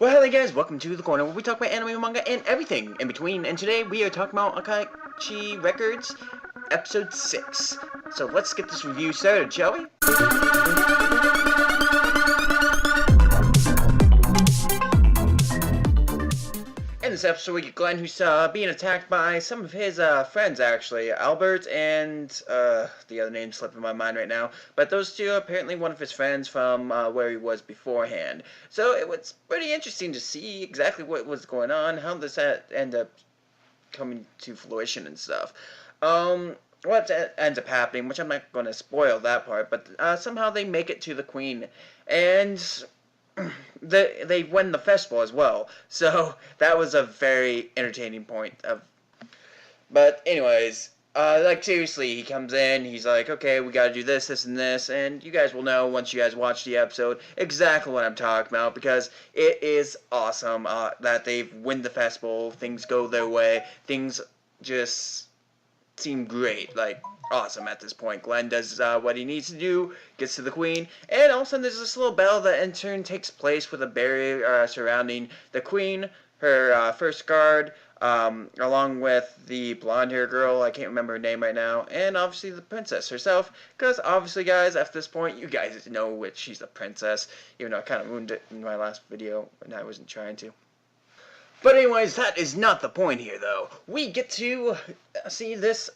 Well, hello guys, welcome to The Corner, where we talk about anime, manga, and everything in between. And today we are talking about Akashic Records, Episode 6. So let's get this review started, shall we? In this episode, we get Glenn, who's being attacked by some of his friends, actually. Albert and, the other name's slipping my mind right now. But those two are apparently one of his friends from where he was beforehand. So it was pretty interesting to see exactly what was going on, how this ended up coming to fruition and stuff. What ends up happening, which I'm not going to spoil that part, but somehow they make it to the Queen. And they win the festival as well, so that was a very entertaining point of. But anyways, like seriously, he comes in, he's like, okay, we gotta do this, this, and this, and you guys will know once you guys watch the episode exactly what I'm talking about, because it is awesome that they win the festival, things go their way, things just seem great, like awesome at this point. Glenn does what he needs to do, gets to the Queen, and all of a sudden there's this little battle that in turn takes place with a barrier surrounding the Queen, her first guard, along with the blonde-haired girl, I can't remember her name right now, and obviously the princess herself, because obviously guys, at this point, you guys know which she's the princess, even though I kind of ruined it in my last video, and I wasn't trying to. But anyways, that is not the point here, though. We get to see this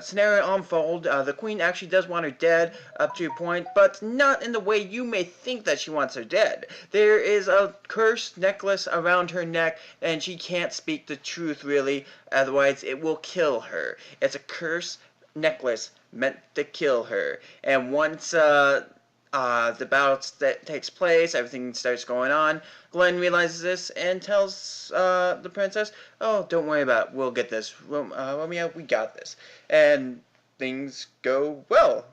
scenario unfold. The Queen actually does want her dead up to a point, but not in the way you may think that she wants her dead. There is a cursed necklace around her neck, and she can't speak the truth, really. Otherwise, it will kill her. It's a cursed necklace meant to kill her. And once the battle that takes place, everything starts going on. Glenn realizes this and tells the princess, "Oh, don't worry about it. We'll get this. Romeo, we got this." And things go well.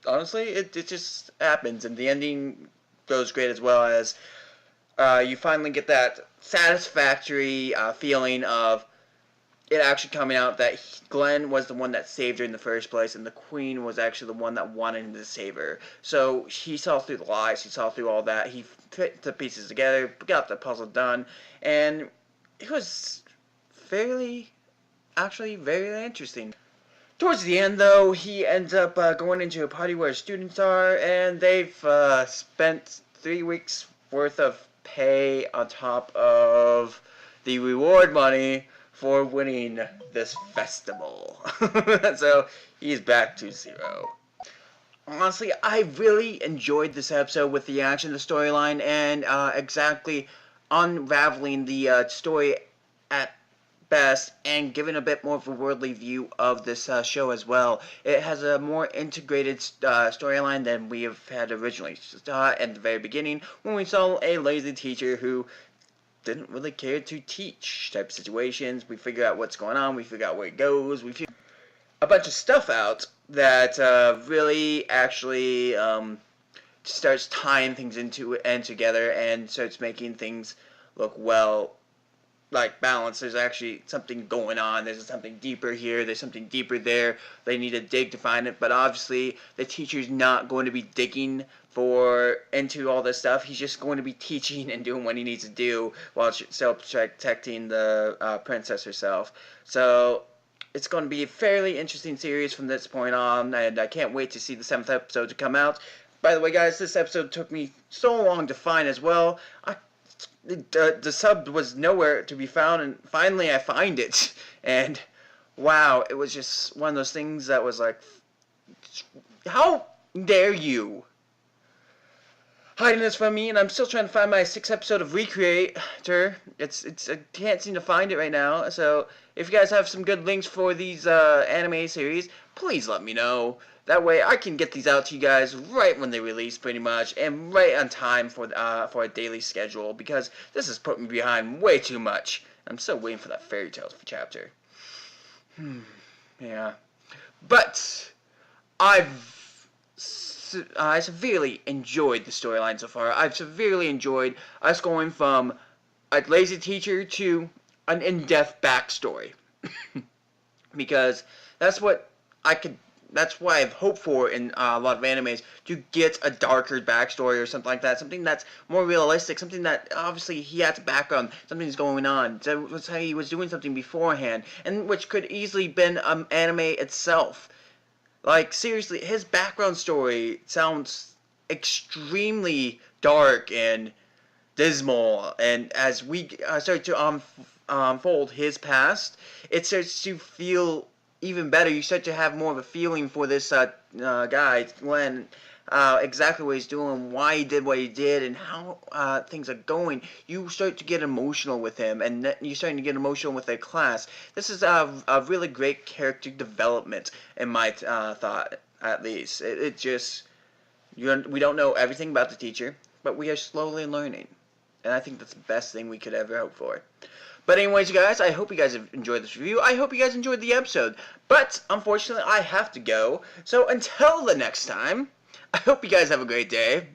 Honestly, it just happens, and the ending goes great as well, as you finally get that satisfactory feeling of it actually coming out that Glenn was the one that saved her in the first place, and the Queen was actually the one that wanted him to save her. So he saw through the lies, he saw through all that, he put the pieces together, got the puzzle done, and it was actually very interesting. Towards the end, though, he ends up going into a party where students are, and they've spent 3 weeks worth of pay on top of the reward money for winning this festival. So he's back to zero. Honestly, I really enjoyed this episode with the action, the storyline, and exactly unraveling the story at best, and giving a bit more of a worldly view of this show as well. It has a more integrated storyline than we have had originally at the very beginning, when we saw a lazy teacher who didn't really care to teach type situations. We figure out what's going on, we figure out where it goes, we figure a bunch of stuff out that really actually starts tying things into and together, and starts making things look like balanced. There's actually something going on, there's something deeper here, there's something deeper there. They need to dig to find it, but obviously the teacher's not going to be digging into all this stuff. He's just going to be teaching and doing what he needs to do while still protecting the princess herself. So it's going to be a fairly interesting series from this point on, and I can't wait to see the 7th episode to come out. By the way, guys, this episode took me so long to find as well. The sub was nowhere to be found, and finally I find it, and wow, it was just one of those things that was like, how dare you hiding this from me? And I'm still trying to find my 6th episode of Recreator. I can't seem to find it right now. So if you guys have some good links for these anime series, please let me know. That way I can get these out to you guys right when they release, pretty much, and right on time for a daily schedule, because this has put me behind way too much. I'm still waiting for that Fairy Tales chapter. Yeah. But I've severely enjoyed the storyline so far. I've severely enjoyed us going from a lazy teacher to an in-depth backstory. Because that's what I could that's why I've hoped for in a lot of animes, to get a darker backstory or something like that, something that's more realistic, something that obviously he has a background, something's going on, that's how he was doing something beforehand, and which could easily been anime itself. Like, seriously, his background story sounds extremely dark and dismal, and as we start to unfold his past, it starts to feel even better. You start to have more of a feeling for this guy, Glenn, exactly what he's doing, why he did what he did, and how things are going. You start to get emotional with him, and you're starting to get emotional with their class. This is a really great character development, in my thought, at least. It just, we don't know everything about the teacher, but we are slowly learning. And I think that's the best thing we could ever hope for. But anyways, guys, I hope you guys have enjoyed this review. I hope you guys enjoyed the episode. But, unfortunately, I have to go. So, until the next time, I hope you guys have a great day.